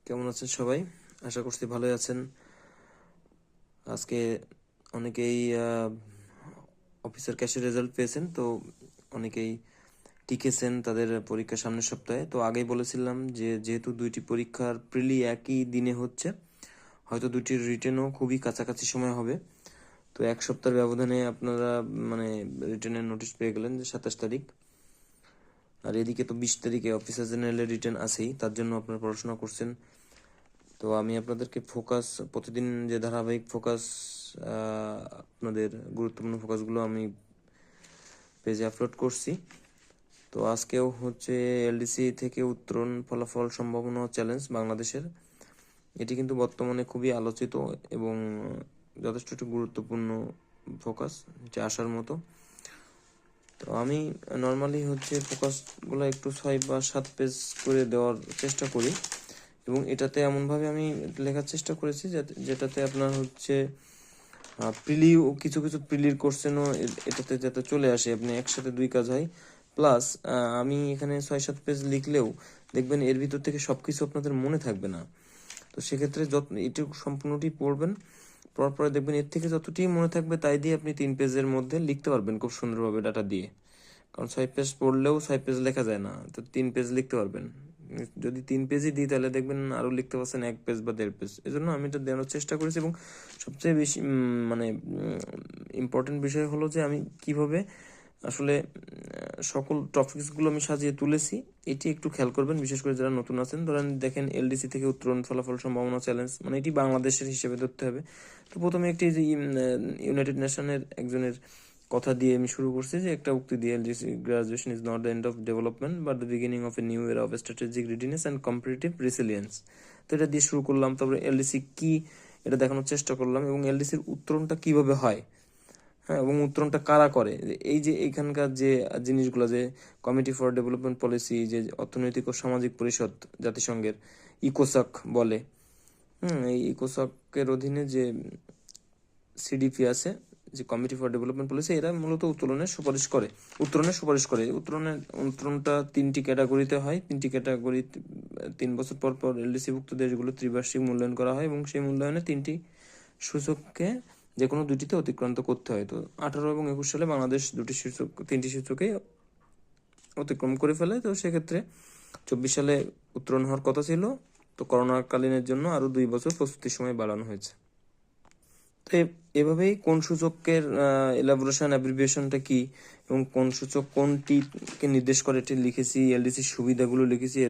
কেমন আছেন সবাই? আশা করছি ভালোই আছেন। আজকে অনেকেই অফিসার ক্যাশের রেজাল্ট পেয়েছেন, তো অনেকেই টিকেছেন তাদের পরীক্ষা সামনের সপ্তাহে। তো আগেই বলেছিলাম যে যেহেতু দুইটি পরীক্ষার প্রিলি একই দিনে হচ্ছে, হয়তো দুটির রিটেনও খুবই কাছাকাছি সময় হবে। তো এক সপ্তাহের ব্যবধানে আপনারা মানে রিটেনের নোটিশ পেয়ে গেলেন যে 27 তারিখ। আর এদিকে তো 20 তারিখে অফিসার জেনারেলের রিটেন আছেই, তার জন্য আপনারা পড়াশোনা করছেন। তো আমি আপনাদেরকে প্রতিদিন যে ধারাবাহিক ফোকাস, আপনাদের গুরুত্বপূর্ণ ফোকাসগুলো আমি পেজে আপলোড করছি। তো আজকেও হচ্ছে এলডিসি থেকে উত্তরণ ফলাফল সম্ভাবনা চ্যালেঞ্জ বাংলাদেশের। এটি কিন্তু বর্তমানে খুবই আলোচিত এবং যথেষ্ট একটি গুরুত্বপূর্ণ ফোকাস, যে আসার মতো। তো আমি নর্মালি হচ্ছে ফোকাসগুলো একটু 6 বা 7 পেজ করে দেওয়ার চেষ্টা করি, এবং এটাতে এমনভাবে আমি লেখার চেষ্টা করেছি যেটাতে আপনার হচ্ছে প্রিলিও কিছু কিছু প্রিলির কোশ্চেনও এটাতে যাতে চলে আসে, আপনি একসাথে দুই কাজ হয়। প্লাস আমি এখানে 6-7 পেজ লিখলেও দেখবেন এর ভিতর থেকে সব কিছু আপনাদের মনে থাকবে না। তো সেক্ষেত্রে এটুকু সম্পূর্ণটি পড়বেন, পড়ার পরে দেখবেন এর থেকে যতটি মনে থাকবে তাই দিয়ে আপনি 3 পেজের মধ্যে লিখতে পারবেন খুব সুন্দরভাবে ডাটা দিয়ে। কারণ 6 পেজ পড়লেও 6 পেজ লেখা যায় না, তো 3 পেজ লিখতে পারবেন। যদি 3 পেজই দিই তাহলে দেখবেন আরো লিখতে পারছেন 1 পেজ বা 1.5 পেজ। এই জন্য আমি এটা দেওয়ার চেষ্টা করেছি, এবং সবচেয়ে বেশি মানে ইম্পর্টেন্ট বিষয় হলো যে আমি কিভাবে আসলে সকল টপিকসগুলো আমি সাজিয়ে তুলেছি, এটি একটু খেয়াল করবেন, বিশেষ করে যারা নতুন আছেন। ধরেন দেখেন এলডিসি থেকে উত্তরণ ফলাফল সম্ভাবনা চ্যালেঞ্জ, মানে এটি বাংলাদেশের হিসেবে ধরতে হবে। তো প্রথমে একটি যে ইউনাইটেড নেশনের একজনের কথা দিয়ে আমি শুরু করছি, যে একটা উক্তি দিয়ে, LDC graduation is not the end of development but the beginning of a new এরা of strategic readiness and competitive resilience. তো এটা দিয়ে শুরু করলাম, তারপরে এলডিসি কি এটা দেখানোর চেষ্টা করলাম, এবং এলডিসির উত্তরণটা কিভাবে হয়, হ্যাঁ, এবং উত্তরণটা কারা করে। এই যে এইখানকার যে জিনিসগুলো, যে কমিটি ফর ডেভেলপমেন্ট পলিসি, যে অর্থনৈতিক ও সামাজিক পরিষদ জাতিসংঘের, ইকোসাক বলে, এই ইকোসাকের অধীনে যে সিডিপি আছে, যে কমিটি ফর ডেভেলপমেন্ট পলিসি, এরা মূলত উত্তরণটা 3টি ক্যাটাগরিতে হয়। 3টি ক্যাটাগরি 3 বছর পর পর এলডিসিভুক্ত দেশগুলো ত্রিবার্ষিক মূল্যায়ন করা হয়, এবং সেই মূল্যায়নে 3টি সূচককে যে কোনো দুটিতে অতিক্রান্ত করতে হয়। তো 18 এবং 21 সালে বাংলাদেশ 3টি সূচকেই অতিক্রম করে ফেলে। তো সেক্ষেত্রে 24 সালে উত্তরণ হওয়ার কথা ছিল, তো করোনাকালীনের জন্য আরো 2 বছর প্রস্তুতির সময় বাড়ানো হয়েছে। তো এভাবেই কোন সূচকের এলাবোরেশন অ্যাব্রিভিয়েশনটা কি এবং কোন সূচক কোনটিকে নির্দেশ করে এটি লিখেছি, এলডিসির সুবিধাগুলো লিখেছি।